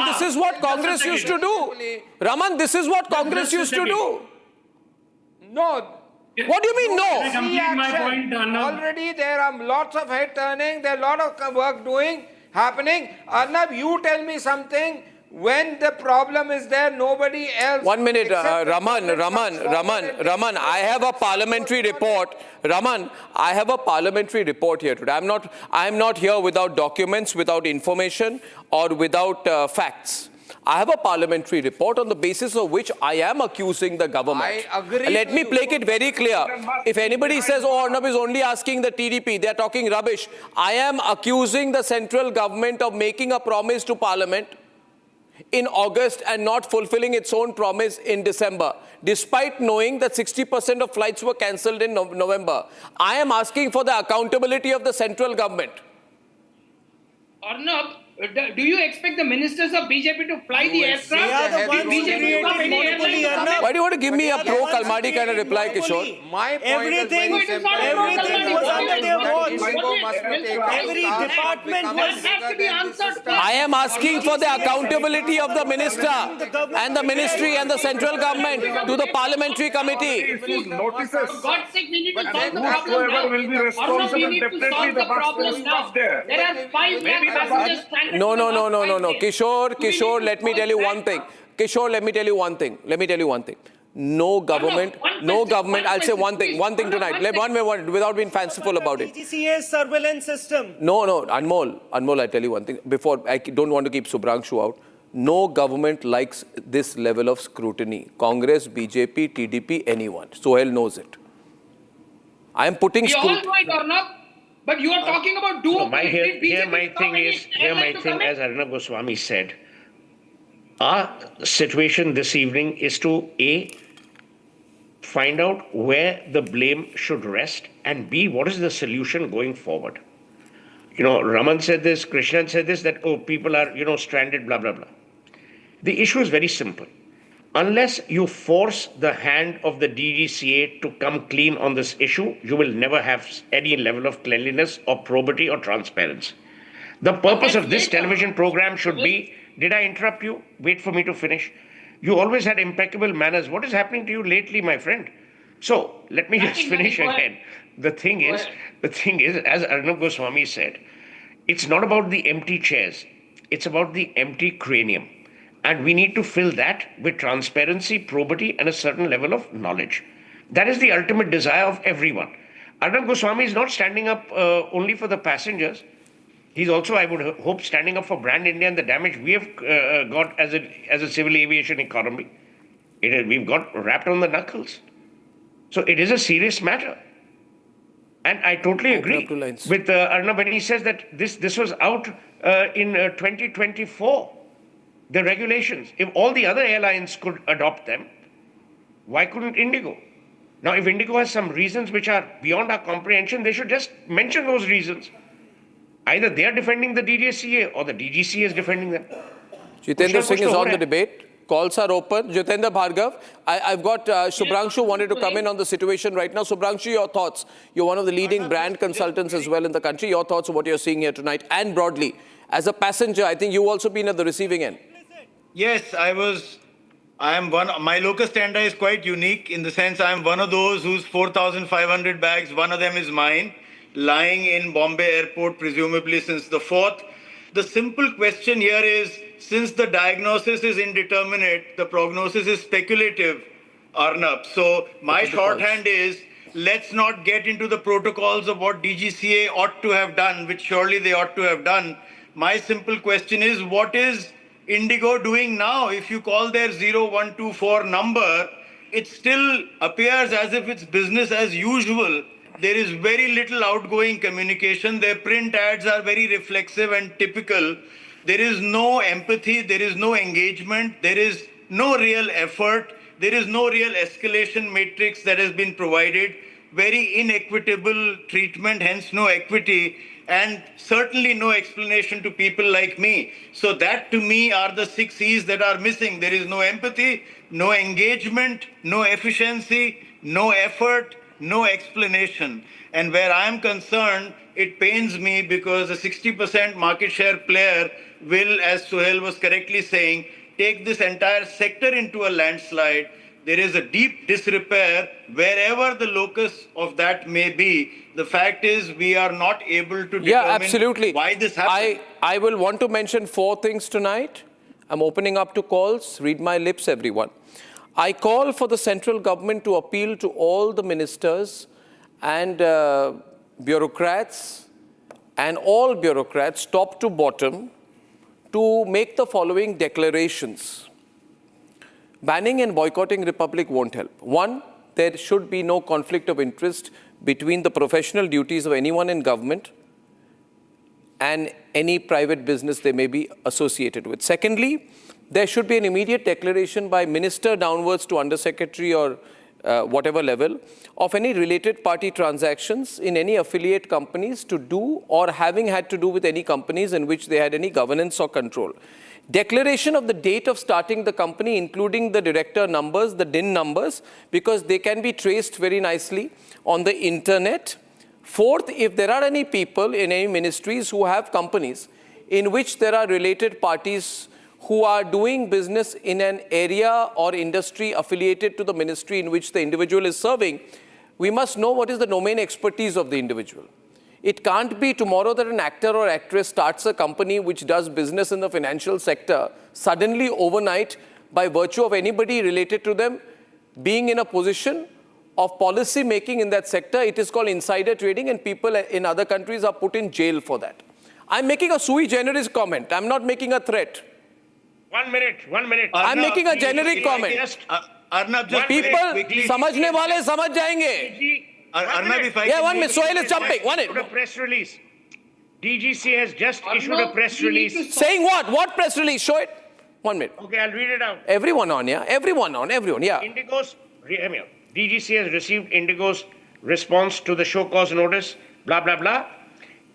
this is what Congress used to do. Raman, this is what Congress used to do. No. What do you mean, no? I complete my point, Arnab. Already there are lots of head turning, there are a lot of work happening. Arnab, you tell me something. When the problem is there, nobody else. 1 minute, Raman, I have a parliamentary report. Raman, I have a parliamentary report here today. I'm not here without documents, without information, or without facts. I have a parliamentary report on the basis of which I am accusing the government. I agree. Let me make it very clear. If anybody says, oh, Arnab is only asking the TDP, they are talking rubbish. I am accusing the central government of making a promise to Parliament in August and not fulfilling its own promise in December, despite knowing that 60% of flights were cancelled in November. I am asking for the accountability of the central government. Arnab, do you expect the ministers of BJP to fly the aircraft? They are the ones who BJP create stop the any monopoly, airline? Arnab. Why do you want to give me They a are the pro ones who Kalmadi kind of create reply, monopoly. Kishore? My point Everything is very simple. everything was under their watch. IndiGo must be taken. Every department was- That has to be answered first. I am asking for the accountability of the minister and the ministry and the central government to the parliamentary committee. Notices. For God's sake, we need to But solve the then problem now. whoever will be Arnab, responsible, we need to definitely solve the the bus will problem now. stop there. There are 5 lakh Maybe the bus- passengers stranded. No. in the last 5 days. Kishore, let me tell you one thing. Kishore, let me tell you one thing. No government, I'll say one thing tonight. Without being fanciful about it. DGCA surveillance system. No, Anmol, I tell you one thing. Before, I don't want to keep Subhranshu out. No government likes this level of scrutiny. Congress, BJP, TDP, anyone. Sohail knows it. I am putting We all know it, Arnab. But you are talking about Here my thing is, as Arnab Goswami said, our situation this evening is to A, find out where the blame should rest, and B, what is the solution going forward. Raman said this, Krishnan said this, that, people are, stranded, blah, blah, blah. The issue is very simple. Unless you force the hand of the DGCA to come clean on this issue, you will never have any level of cleanliness or probity or transparency. The purpose of this television program should be, did I interrupt you? Wait for me to finish. You always had impeccable manners. What is happening to you lately, my friend? So, let me just finish again. The thing is, as Arnab Goswami said, it's not about the empty chairs. It's about the empty cranium. And we need to fill that with transparency, probity, and a certain level of knowledge. That is the ultimate desire of everyone. Arnab Goswami is not standing up only for the passengers. He's also, I would hope, standing up for brand India and the damage we have got as a civil aviation economy. We've got wrapped on the knuckles. So it is a serious matter. And I totally agree with Arnab when he says that this was out in 2024. The regulations. If all the other airlines could adopt them, why couldn't IndiGo? Now, if IndiGo has some reasons which are beyond our comprehension, they should just mention those reasons. Either they are defending the DGCA or the DGCA is defending them. Jitendra Singh is on the debate. Calls are open. Jitendra Bhargav, I've got Shubhranshu wanted to come in on the situation right now. Shubhranshu, your thoughts. You're one of the leading brand consultants as well in the country. Your thoughts on what you're seeing here tonight and broadly. As a passenger, I think you've also been at the receiving end. Yes, my locus standi is quite unique in the sense I'm one of those whose 4,500 bags, one of them is mine, lying in Bombay airport, presumably since the 4th. The simple question here is, since the diagnosis is indeterminate, the prognosis is speculative, Arnab. So my shorthand is, let's not get into the protocols of what DGCA ought to have done, which surely they ought to have done. My simple question is, what is IndiGo doing now? If you call their 0124 number, it still appears as if it's business as usual. There is very little outgoing communication. Their print ads are very reflexive and typical. There is no empathy. There is no engagement. There is no real effort. There is no real escalation matrix that has been provided. Very inequitable treatment, hence no equity, and certainly no explanation to people like me. So that to me are the 6 E's that are missing. There is no empathy, no engagement, no efficiency, no effort, no explanation. And where I am concerned, it pains me because a 60% market share player will, as Suhail was correctly saying, take this entire sector into a landslide. There is a deep disrepair wherever the locus of that may be. The fact is we are not able to determine why this happened. I will want to mention 4 things tonight. I'm opening up to calls. Read my lips, everyone. I call for the central government to appeal to all the ministers and bureaucrats and all bureaucrats, top to bottom, to make the following declarations. Banning and boycotting Republic won't help. 1, there should be no conflict of interest between the professional duties of anyone in government and any private business they may be associated with. Secondly, there should be an immediate declaration by minister downwards to undersecretary or whatever level of any related party transactions in any affiliate companies to do or having had to do with any companies in which they had any governance or control. Declaration of the date of starting the company, including the director numbers, the DIN numbers, because they can be traced very nicely on the internet. 4th, if there are any people in any ministries who have companies in which there are related parties who are doing business in an area or industry affiliated to the ministry in which the individual is serving, we must know what is the domain expertise of the individual. It can't be tomorrow that an actor or actress starts a company which does business in the financial sector, suddenly overnight, by virtue of anybody related to them being in a position of policy making in that sector. It is called insider trading, and people in other countries are put in jail for that. I'm making a sui generis comment. I'm not making a threat. 1 minute. I'm making a generic comment. Arnab, just people, समझने वाले समझ जाएंगे. Arnab, if I yeah, 1 minute. Sohail is jumping. 1 minute. A press release. DGCA has just issued a press release. Saying what? What press release? Show it. 1 minute. Okay, I'll read it out. Everyone on, yeah? Everyone, yeah. DGCA has received IndiGo's response to the show cause notice, blah, blah, blah.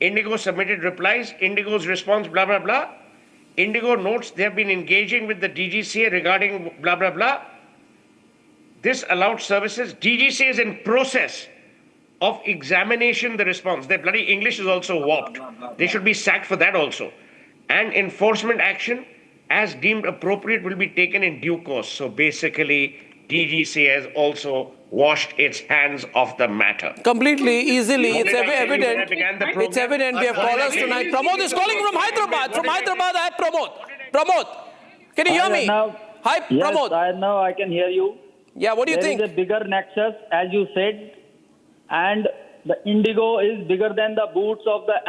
IndiGo submitted replies, IndiGo's response, blah, blah, blah. IndiGo notes they have been engaging with the DGCA regarding blah, blah, blah. This allowed services. DGCA is in process of examination the response. Their bloody English is also warped. They should be sacked for that also. And enforcement action, as deemed appropriate, will be taken in due course. So basically, DGCA has also washed its hands of the matter. Completely, easily. It's evident. It's evident. We have callers tonight. Pramod is calling from Hyderabad. From Hyderabad, I have Pramod. Pramod, can you hear me? Hi, Pramod. Yes, now I can hear you. Yeah, what do you think? There is a bigger nexus, as you said, and the IndiGo is bigger than the boots of the,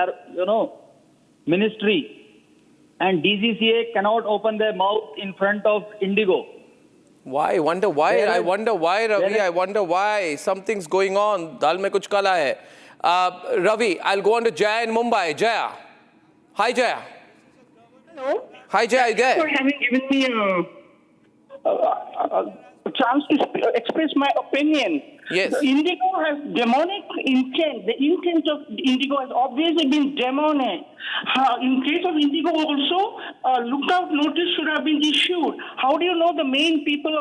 ministry. And DGCA cannot open their mouth in front of IndiGo. Why? I wonder why, Ravi. I wonder why. Something's going on. Dal mein kuch kala hai. Ravi, I'll go on to Jaya in Mumbai. Jaya. Hi, Jaya. Hello. Hi, Jaya. Are you there? For having given me a chance to express my opinion. Yes. IndiGo has demonic intent. The intent of IndiGo has obviously been demonic. In case of IndiGo also, lookout notice should have been issued. How do you know the main people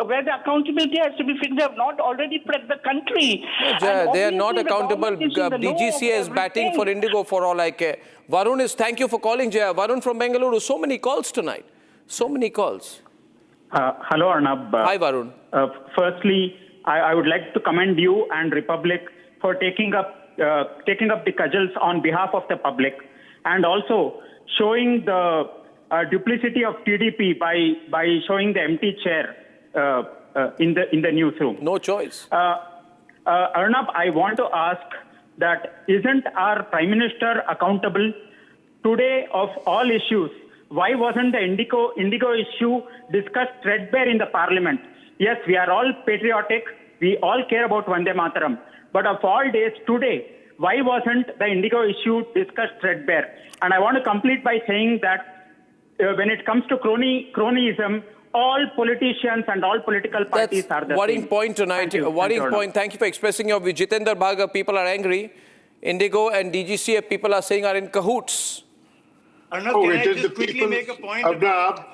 where the accountability has to be fixed? They have not already fled the country. They are not accountable. DGCA is batting for IndiGo for all I care. Varun thank you for calling, Jaya. Varun from Bengaluru. So many calls tonight. So many calls. Hello, Arnab. Hi, Varun. Firstly, I would like to commend you and Republic for taking up the cudgels on behalf of the public, and also showing the duplicity of TDP by showing the empty chair in the newsroom. No choice. Arnab, I want to ask that isn't our Prime Minister accountable today of all issues? Why wasn't the IndiGo issue discussed threadbare in the Parliament? Yes, we are all patriotic. We all care about Vande Mataram. But of all days today, why wasn't the IndiGo issue discussed threadbare? And I want to complete by saying that when it comes to cronyism, all politicians and all political parties are the worrying same. point tonight. Worrying point. Thank you for expressing your view. Jitendra Bhaga, people are angry. IndiGo and DGCA, people are saying, are in cahoots. Arnab, can I just quickly make a point? Arnab,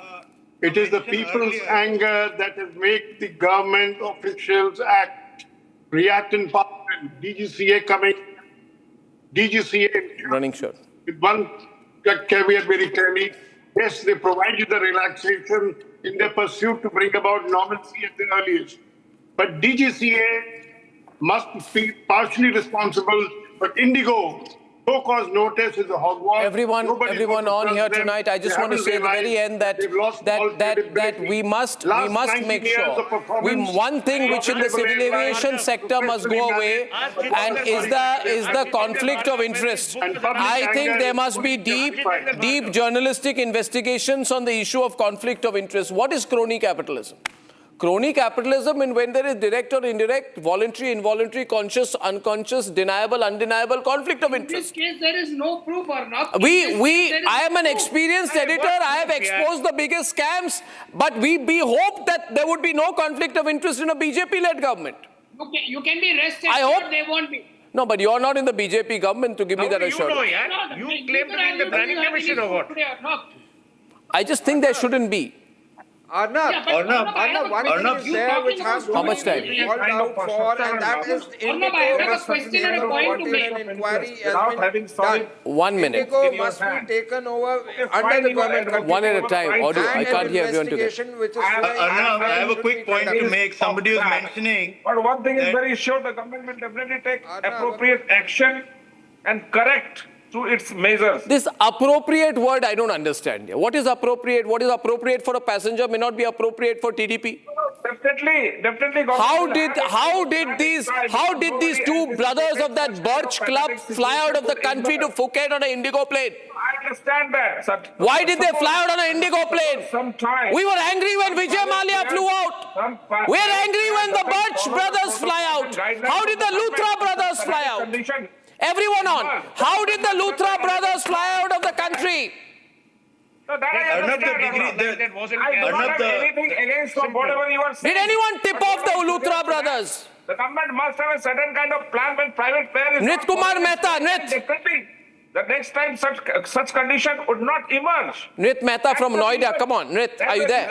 it is the people's anger that has made the government officials react in Parliament. DGCA coming, DGCA running short. With one caveat very clearly, yes, they provide you the relaxation in their pursuit to bring about normalcy at the earliest. But DGCA must be partially responsible, but IndiGo, no-cause notice is a hogwash. Everyone on here tonight, I just want to say at the very end that we must make sure. One thing which in the civil aviation sector must go away, and is the conflict of interest. I think there must be deep journalistic investigations on the issue of conflict of interest. What is crony capitalism? Crony capitalism, and when there is direct or indirect, voluntary, involuntary, conscious, unconscious, deniable, undeniable conflict of interest. In this case, there is no proof, Arnab. I am an experienced editor. I have exposed the biggest scams, but we hope that there would be no conflict of interest in a BJP-led government. Okay, you can be rest assured I hope they won't be. No, but you are not in the BJP government to give me that assurance. You claim to be in the planning commission or what? I just think there shouldn't be. Arnab, one thing is there which has to How much time? be called out for, and that is IndiGo must be taken over until an inquiry has been done. 1 minute. IndiGo must be taken over under the government. One at a time. Audio. I can't hear everyone together. Arnab, I have a quick point to make. Somebody was mentioning. But one thing is very sure, the government will definitely take appropriate action and correct to its measures. This appropriate word I don't understand. What is appropriate? What is appropriate for a passenger may not be appropriate for TDP. Definitely. How did these two brothers of that Birch Club fly out of the country to Phuket on an IndiGo plane? I understand that. Why did they fly out on an IndiGo plane? We were angry when Vijay Mallya flew out. We are angry when the Birch brothers fly out. How did the Luthra brothers fly out? Everyone on. How did the Luthra brothers fly out of the country? That wasn't anything against whatever you are saying. Did anyone tip off the Luthra brothers? The government must have a certain kind of plan when private player is Nrit Kumar Mehta, Definitely. The next time such condition would not emerge. Nrit Mehta from Noida. Come on, Nrit, are you there?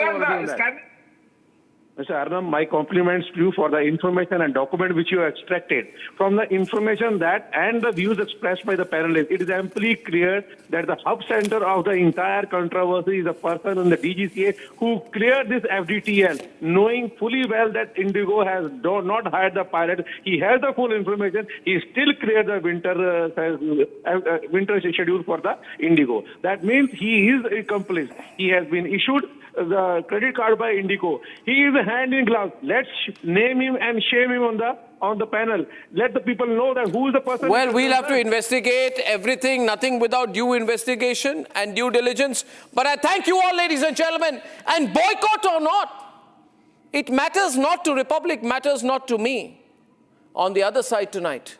Mr. Arnab, my compliments to you for the information and document which you extracted. From the information that and the views expressed by the panelists, it is amply clear that the hub center of the entire controversy is a person in the DGCA who cleared this FDTL, knowing fully well that IndiGo has not hired the pilot. He has the full information. He still cleared the winter schedule for the IndiGo. That means he is accomplice. He has been issued the credit card by IndiGo. He is a hand in glove. Let's name him and shame him on the panel. Let the people know that who is the person. Well, we'll have to investigate everything, nothing without due investigation and due diligence. But I thank you all, ladies and gentlemen. And boycott or not, it matters not to Republic, matters not to me. On the other side tonight,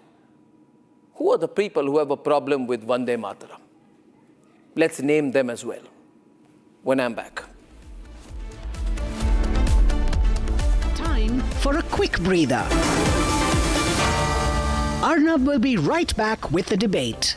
who are the people who have a problem with Vande Mataram? Let's name them as well when I'm back. Time for a quick breather. Arnab will be right back with the debate.